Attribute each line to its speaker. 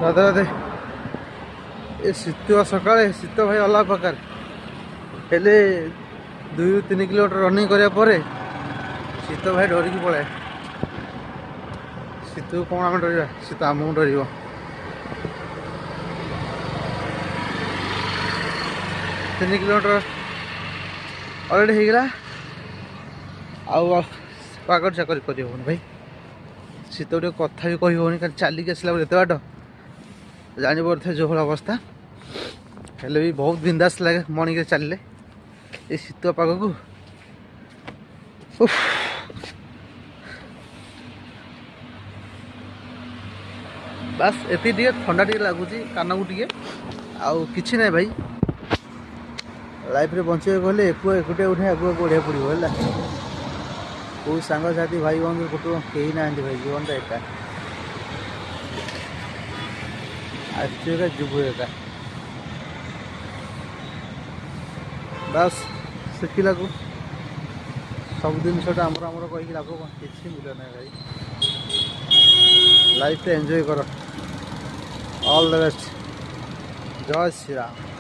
Speaker 1: राधे राधे। ये शीतुआ सकाଳେ शीत भाई अलग प्रकार हेले 2-3 किलोमीटर रनिंग करिया परे शीत भाई डरिकी पलाए। शीत को कौन आम डर शीत आमको डर 3 किलोमीटर अलरेडी होगला आगड़ चाकरी कर भाई शीत गोटे कथा भी कही होनी चलिक आसला एत बाट जापर जो भाई अवस्था हेल्ले भी बहुत बिंदास लगे मर्णिंग चलिए ये शीत पाग को बास एति ठंडा टे लगुच कान को टे आउ कि ना भाई लाइफ रे बचे गले एकुटिया उठे आगुआ बढ़िया पड़ो है कौ सांगसाथी भाई बंधु कुटुंब कहीं ना भाई जीवन एका आसका जुबु एका बस शिखला को सब जिनसा आमर कही लाभ कौन कि मिले ना भाई लाइफ एंजॉय कर ऑल द बेस्ट जय श्री राम।